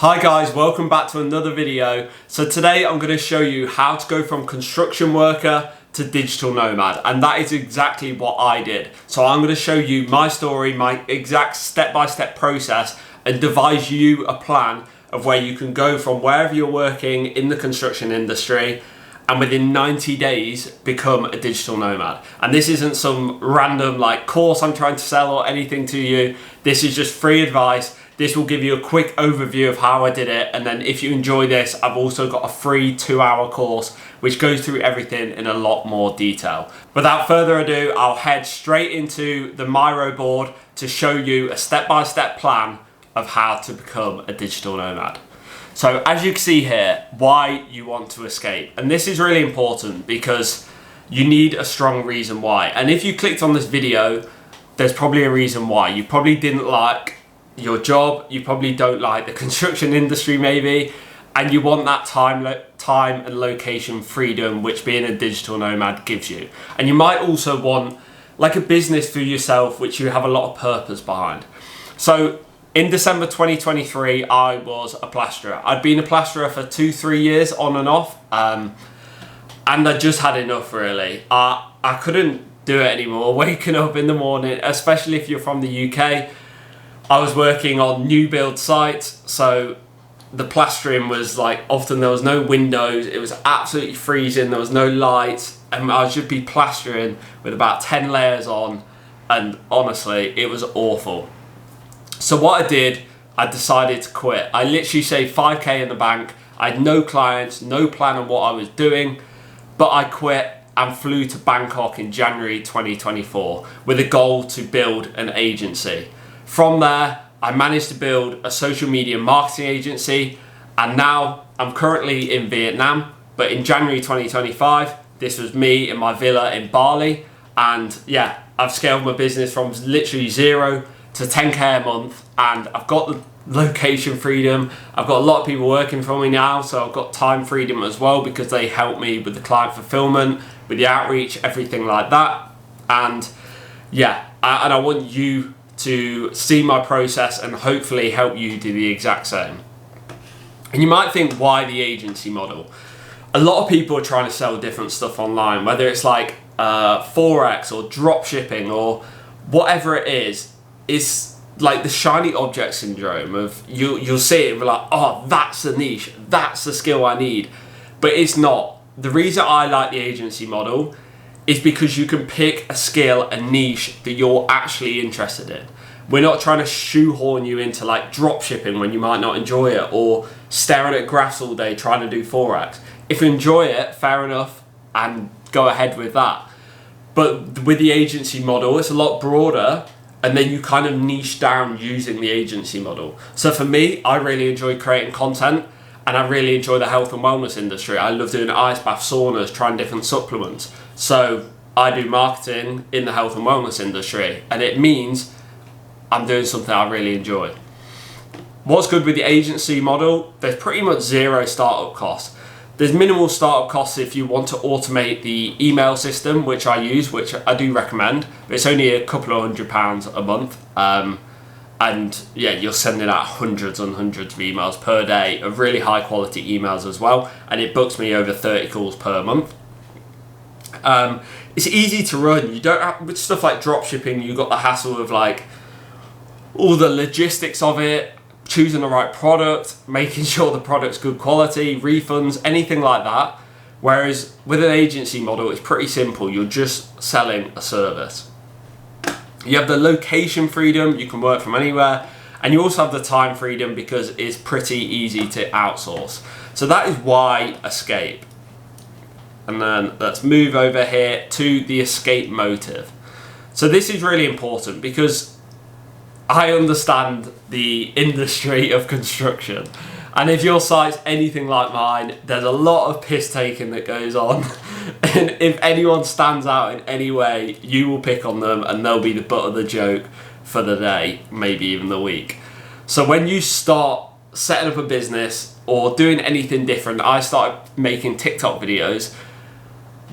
Hi guys, welcome back to another video. So today I'm going to show you how to go from construction worker to digital nomad, and that is exactly what I did. So I'm going to show you my story, my exact step-by-step process, and devise you a plan of where you can go from wherever you're working in the construction industry and within 90 days become a digital nomad. And this isn't some random course I'm trying to sell or anything to you. This is just free advice. This will give you a quick overview of how I did it, and then if you enjoy this, I've also got a free 2-hour course which goes through everything in a lot more detail. Without further ado, I'll head straight into the Miro board to show you a step-by-step plan of how to become a digital nomad. So as you can see here, why you want to escape. And this is really important because you need a strong reason why. And if you clicked on this video, there's probably a reason why. You probably didn't like your job, you probably don't like the construction industry maybe, and you want that time and location freedom which being a digital nomad gives you. And you might also want a business for yourself which you have a lot of purpose behind. So in December 2023, I was a plasterer. I'd been a plasterer for 2-3 years on and off, and I just had enough really. I couldn't do it anymore, waking up in the morning, especially if you're from the UK. I was working on new build sites, so the plastering was often there was no windows, it was absolutely freezing, there was no lights, and I should be plastering with about 10 layers on, and honestly, it was awful. So what I did, I decided to quit. I literally saved 5k in the bank, I had no clients, no plan on what I was doing, but I quit and flew to Bangkok in January 2024 with a goal to build an agency. From there, I managed to build a social media marketing agency, and now I'm currently in Vietnam, but in January 2025, this was me in my villa in Bali, and yeah, I've scaled my business from literally 0 to 10k a month, and I've got the location freedom. I've got a lot of people working for me now, so I've got time freedom as well because they help me with the client fulfillment, with the outreach, everything like that. And yeah, and I want you to see my process and hopefully help you do the exact same. And you might think, why the agency model? A lot of people are trying to sell different stuff online, whether it's Forex or drop shipping or whatever it is the shiny object syndrome of you'll see it and be like, oh, that's the niche, that's the skill I need. But it's not. The reason I like the agency model is because you can pick a skill, a niche that you're actually interested in. We're not trying to shoehorn you into drop shipping when you might not enjoy it, or staring at graphs all day trying to do Forex. If you enjoy it, fair enough, and go ahead with that. But with the agency model, it's a lot broader, and then you kind of niche down using the agency model. So for me, I really enjoy creating content, and I really enjoy the health and wellness industry. I love doing ice baths, saunas, trying different supplements. So I do marketing in the health and wellness industry, and it means I'm doing something I really enjoy. What's good with the agency model? There's pretty much zero startup costs. There's minimal startup costs if you want to automate the email system, which I use, which I do recommend, but it's only a couple of £100 a month. And yeah, you're sending out hundreds and hundreds of emails per day, of really high quality emails as well, and it books me over 30 calls per month. It's easy to run. You don't have, with stuff like drop shipping, you've got the hassle of all the logistics of it, choosing the right product, making sure the product's good quality, refunds, anything like that. Whereas with an agency model, it's pretty simple. You're just selling a service. You have the location freedom, you can work from anywhere, and you also have the time freedom because it's pretty easy to outsource. So that is why escape. And then let's move over here to the escape motive. So this is really important because I understand the industry of construction, and if your site's anything like mine, there's a lot of piss taking that goes on, and if anyone stands out in any way, you will pick on them and they'll be the butt of the joke for the day, maybe even the week. So when you start setting up a business or doing anything different, I started making TikTok videos,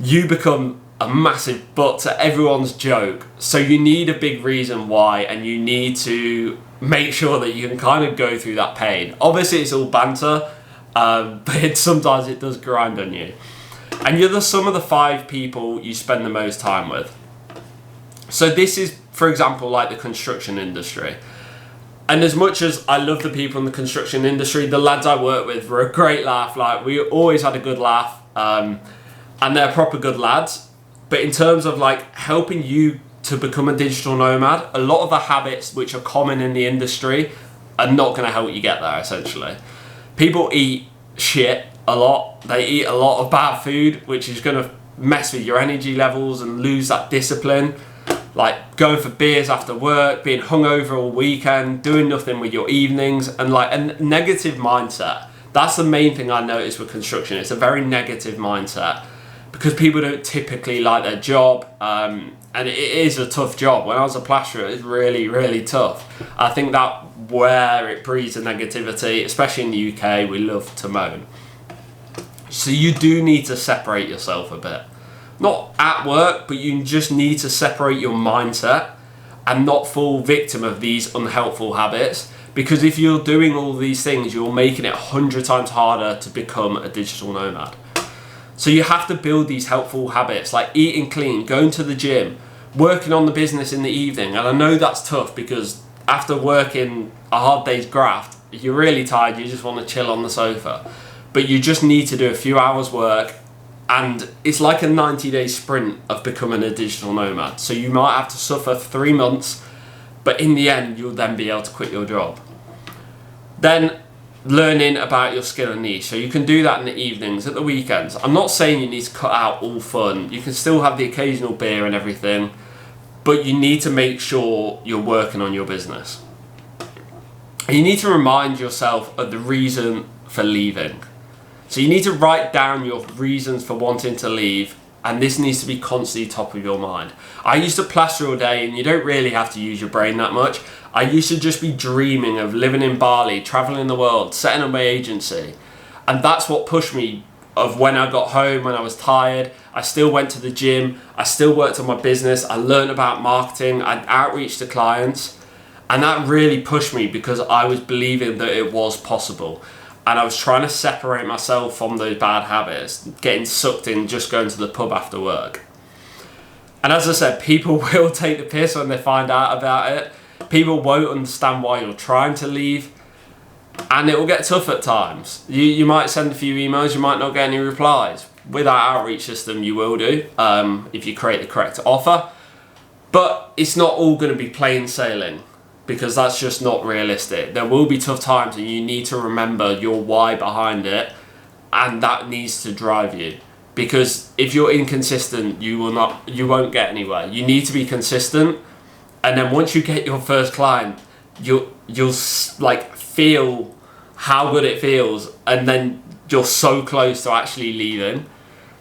you become a massive butt to everyone's joke. So you need a big reason why, and you need to make sure that you can kind of go through that pain. Obviously it's all banter, but sometimes it does grind on you. And you're the sum of the 5 people you spend the most time with. So this is, for example, like the construction industry. And as much as I love the people in the construction industry, the lads I work with were a great laugh. Like, we always had a good laugh, and they're proper good lads. But in terms of like helping you to become a digital nomad, a lot of the habits which are common in the industry are not going to help you get there, essentially. People eat shit a lot. They eat a lot of bad food, which is going to mess with your energy levels and lose that discipline. Like going for beers after work, being hungover all weekend, doing nothing with your evenings, and like a negative mindset. That's the main thing I noticed with construction. It's a very negative mindset because people don't typically like their job, and it is a tough job. When I was a plasterer, it was really, really tough. I think that where it breeds the negativity, especially in the UK, we love to moan. So you do need to separate yourself a bit. Not at work, but you just need to separate your mindset and not fall victim of these unhelpful habits. Because if you're doing all these things, you're making it 100 times harder to become a digital nomad. So you have to build these helpful habits like eating clean, going to the gym, working on the business in the evening. And I know that's tough because after working a hard day's graft, you're really tired, you just want to chill on the sofa. But you just need to do a few hours work, and it's like a 90-day sprint of becoming a digital nomad. So you might have to suffer 3 months, but in the end, you'll then be able to quit your job. Then learning about your skill and niche. So you can do that in the evenings, at the weekends. I'm not saying you need to cut out all fun. You can still have the occasional beer and everything, but you need to make sure you're working on your business. And you need to remind yourself of the reason for leaving. So you need to write down your reasons for wanting to leave, and this needs to be constantly top of your mind. I used to plaster all day, and you don't really have to use your brain that much. I used to just be dreaming of living in Bali, traveling the world, setting up my agency. And that's what pushed me of when I got home, when I was tired. I still went to the gym, I still worked on my business, I learned about marketing, I'd outreach to clients. And that really pushed me because I was believing that it was possible. And I was trying to separate myself from those bad habits, getting sucked in, just going to the pub after work. And as I said, people will take the piss when they find out about it. People won't understand why you're trying to leave. And it will get tough at times. You might send a few emails, you might not get any replies. With our outreach system, you will do, if you create the correct offer. But it's not all going to be plain sailing, because that's just not realistic. There will be tough times, and you need to remember your why behind it, and that needs to drive you. Because if you're inconsistent, you won't get anywhere. You need to be consistent, and then once you get your first client, you'll like feel how good it feels, and then you're so close to actually leaving.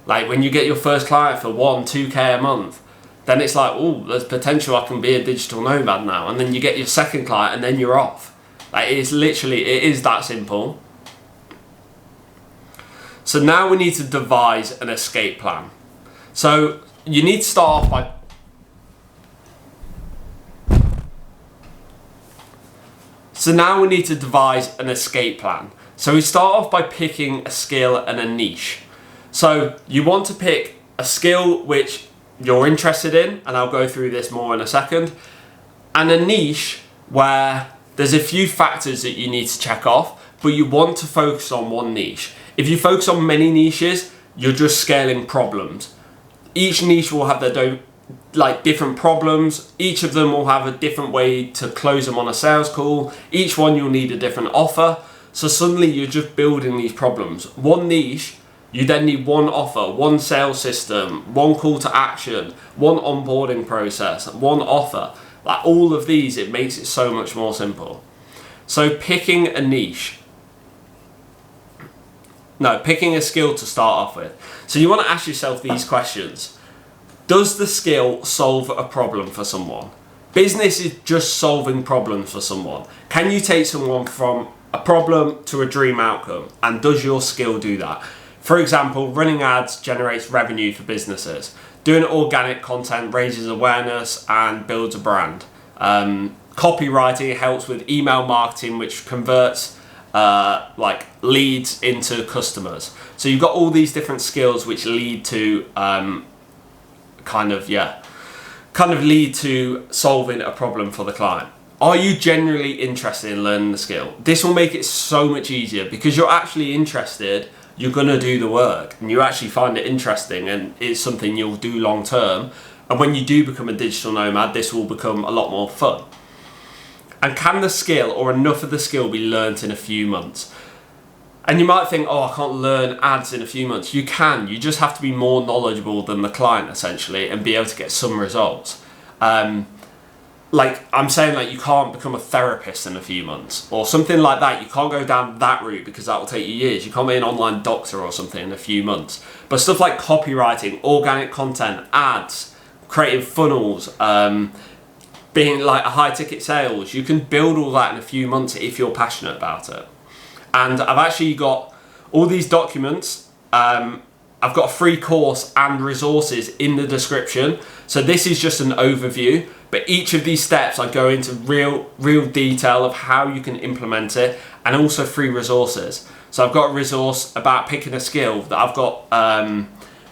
Like when you get your first client for 1-2K a month, then it's like, oh, there's potential I can be a digital nomad now. And then you get your second client, and then you're off. Like it is that simple. So now we need to devise an escape plan. So you need to start off by So we start off by picking a skill and a niche. So you want to pick a skill which you're interested in, and I'll go through this more in a second, and a niche where there's a few factors that you need to check off, but you want to focus on one niche. If you focus on many niches, you're just scaling problems. Each niche will have their own, like, different problems. Each of them will have a different way to close them on a sales call. Each one you'll need a different offer. So suddenly you're just building these problems. One niche, you then need one offer, one sales system, one call to action, one onboarding process, one offer. Like all of these, it makes it so much more simple. So picking a skill to start off with. So you want to ask yourself these questions. Does the skill solve a problem for someone? Business is just solving problems for someone. Can you take someone from a problem to a dream outcome? And does your skill do that? For example, running ads generates revenue for businesses. Doing organic content raises awareness and builds a brand. Copywriting helps with email marketing, which converts like leads into customers. So you've got all these different skills which lead to kind of lead to solving a problem for the client. Are you genuinely interested in learning the skill? This will make it so much easier because you're actually interested. You're going to do the work and you actually find it interesting and it's something you'll do long term. And when you do become a digital nomad, this will become a lot more fun. And can the skill or enough of the skill be learnt in a few months? And you might think, oh, I can't learn ads in a few months. You can, you just have to be more knowledgeable than the client essentially and be able to get some results. Like I'm saying, like you can't become a therapist in a few months or something like that. You can't go down that route because that will take you years. You can't be an online doctor or something in a few months. But stuff like copywriting, organic content, ads, creating funnels, being like a high ticket sales, you can build all that in a few months if you're passionate about it. And I've actually got all these documents. I've got a free course and resources in the description. So this is just an overview, but each of these steps I go into real detail of how you can implement it and also free resources. So I've got a resource about picking a skill that I've got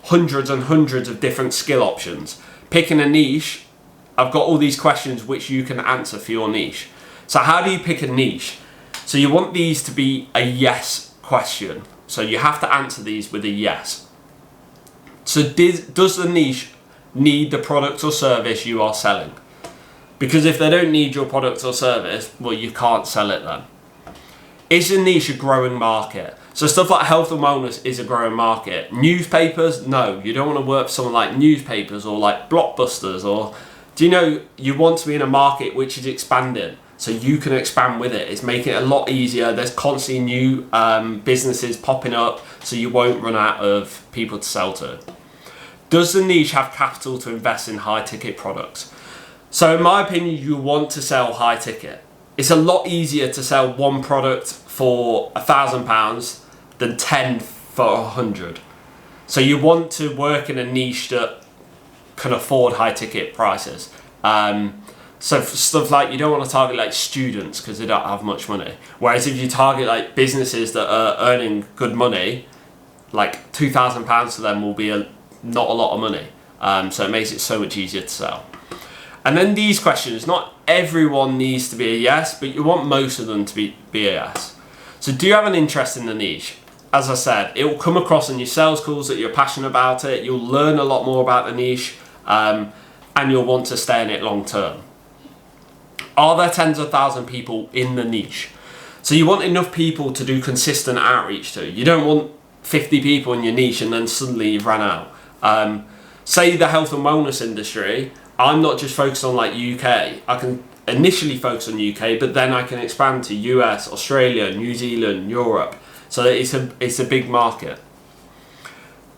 hundreds and hundreds of different skill options. Picking a niche, I've got all these questions which you can answer for your niche. So how do you pick a niche? So you want these to be a yes question. So you have to answer these with a yes. So does the niche need the product or service you are selling? Because if they don't need your product or service, well, you can't sell it then. Is the niche a growing market? So stuff like health and wellness is a growing market. Newspapers, no, you don't want to work for someone like newspapers or like Blockbusters or, do you know, you want to be in a market which is expanding so you can expand with it. It's making it a lot easier. There's constantly new businesses popping up so you won't run out of people to sell to. Does the niche have capital to invest in high ticket products? So in my opinion, you want to sell high ticket. It's a lot easier to sell one product for £1,000 than 10 for 100. So you want to work in a niche that can afford high ticket prices. So for stuff like, you don't want to target like students because they don't have much money. Whereas if you target like businesses that are earning good money, like £2,000 to them will be not a lot of money. So it makes it so much easier to sell. And then these questions, not everyone needs to be a yes, but you want most of them to be a yes. So do you have an interest in the niche? As I said, it will come across in your sales calls that you're passionate about it. You'll learn a lot more about the niche and you'll want to stay in it long term. Are there tens of thousands of people in the niche? So you want enough people to do consistent outreach to. You don't want 50 people in your niche and then suddenly you've ran out. Say the health and wellness industry, I'm not just focused on like UK. I can initially focus on UK, but then I can expand to US, Australia, New Zealand, Europe. So it's a big market.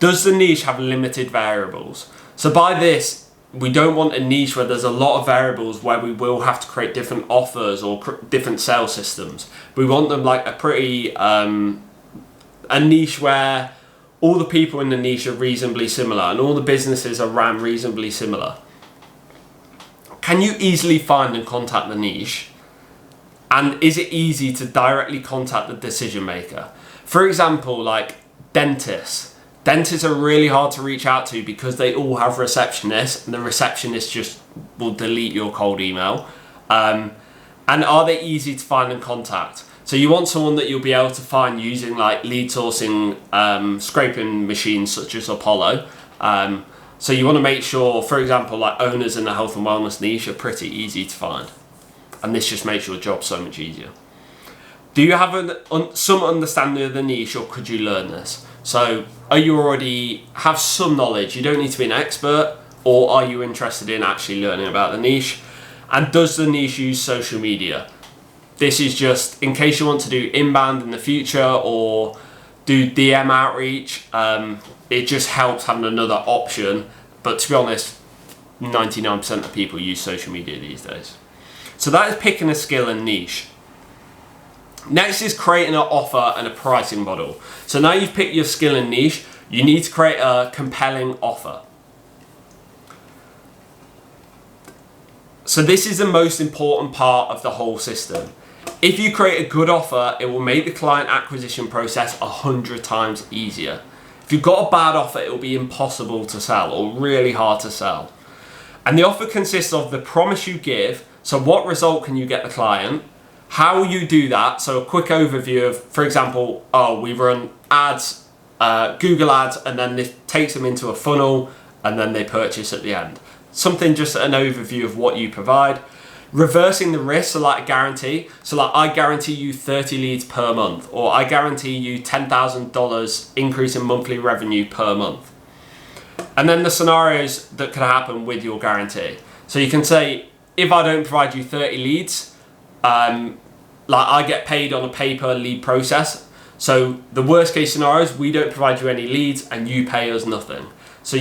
Does the niche have limited variables? So by this, we don't want a niche where there's a lot of variables where we will have to create different offers or different sales systems. We want them like a pretty, a niche where all the people in the niche are reasonably similar and all the businesses are ran reasonably similar. Can you easily find and contact the niche? And is it easy to directly contact the decision maker? For example, like dentists. Dentists are really hard to reach out to because they all have receptionists and the receptionist just will delete your cold email. And are they easy to find and contact? So you want someone that you'll be able to find using like lead sourcing scraping machines such as Apollo. So you want to make sure, for example, like owners in the health and wellness niche are pretty easy to find. And this just makes your job so much easier. Do you have some understanding of the niche or could you learn this? So are you already have some knowledge? You don't need to be an expert, or are you interested in actually learning about the niche? And does the niche use social media? This is just in case you want to do inbound in the future or do DM outreach. It just helps having another option. But to be honest, 99% of people use social media these days. So that is picking a skill and niche. Next is creating an offer and a pricing model. So now you've picked your skill and niche, you need to create a compelling offer. So this is the most important part of the whole system. If you create a good offer, it will make the client acquisition process 100 times easier. If you've got a bad offer, it will be impossible to sell or really hard to sell. And the offer consists of the promise you give. So what result can you get the client? How you do that? So a quick overview of, for example, we run ads, Google ads, and then this takes them into a funnel and then they purchase at the end. Something, just an overview of what you provide. Reversing the risk, so like a guarantee. So like I guarantee you 30 leads per month, or I guarantee you $10,000 increase in monthly revenue per month. And then the scenarios that could happen with your guarantee. So you can say, if I don't provide you 30 leads, like I get paid on a pay per lead process. So the worst case scenario is we don't provide you any leads and you pay us nothing. So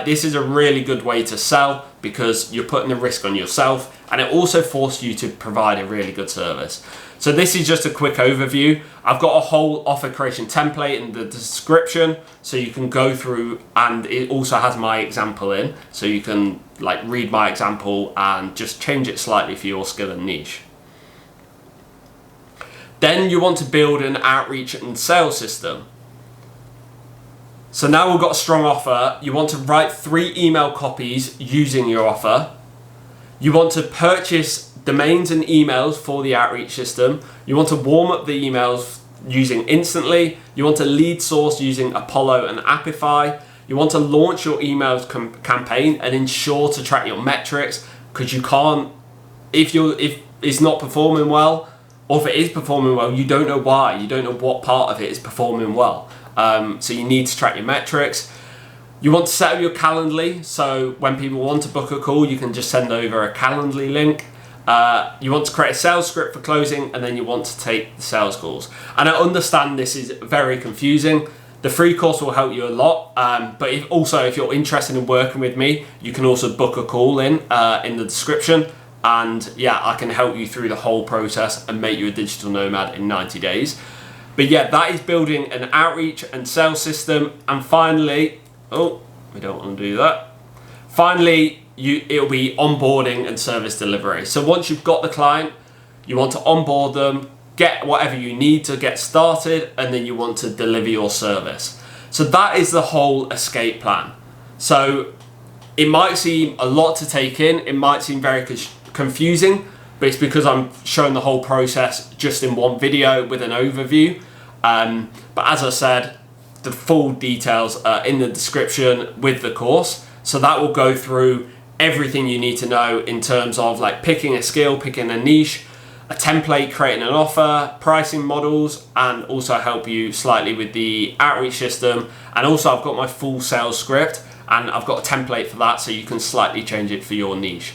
this is a really good way to sell because you're putting the risk on yourself, and it also forces you to provide a really good service. So this is just a quick overview. I've got a whole offer creation template in the description, so you can go through, and it also has my example in, so you can like read my example and just change it slightly for your skill and niche. Then you want to build an outreach and sales system. So now we've got a strong offer. You want to write 3 email copies using your offer. You want to purchase domains and emails for the outreach system. You want to warm up the emails using Instantly. You want to lead source using Apollo and Apify. You want to launch your emails campaign and ensure to track your metrics, because you can't, if it's not performing well, or if it is performing well, you don't know why. You don't know what part of it is performing well. So you need to track your metrics. You want to set up your Calendly, so when people want to book a call, you can just send over a Calendly link. You want to create a sales script for closing, and then you want to take the sales calls. And I understand this is very confusing. The free course will help you a lot, but if you're interested in working with me, you can also book a call in the description. And yeah, I can help you through the whole process and make you a digital nomad in 90 days. But yeah, that is building an outreach and sales system. And finally, we don't want to do that. Finally, it'll be onboarding and service delivery. So once you've got the client, you want to onboard them, get whatever you need to get started, and then you want to deliver your service. So that is the whole escape plan. So it might seem a lot to take in. It might seem very confusing, but it's because I'm showing the whole process just in one video with an overview. But as I said, the full details are in the description with the course. So that will go through everything you need to know in terms of like picking a skill, picking a niche, a template, creating an offer, pricing models, and also help you slightly with the outreach system. And also I've got my full sales script, and I've got a template for that, so you can slightly change it for your niche.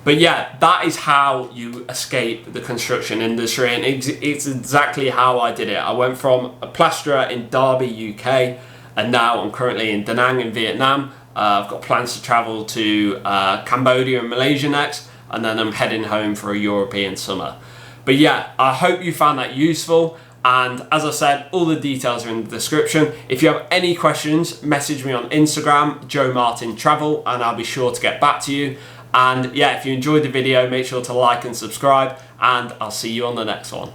But yeah, that is how you escape the construction industry, and it's exactly how I did it. I went from a plasterer in Derby, UK, and now I'm currently in Da Nang in Vietnam. I've got plans to travel to Cambodia and Malaysia next, and then I'm heading home for a European summer. But yeah, I hope you found that useful. And as I said, all the details are in the description. If you have any questions, message me on Instagram, Joe Martin Travel, and I'll be sure to get back to you. And yeah, if you enjoyed the video, make sure to like and subscribe, and I'll see you on the next one.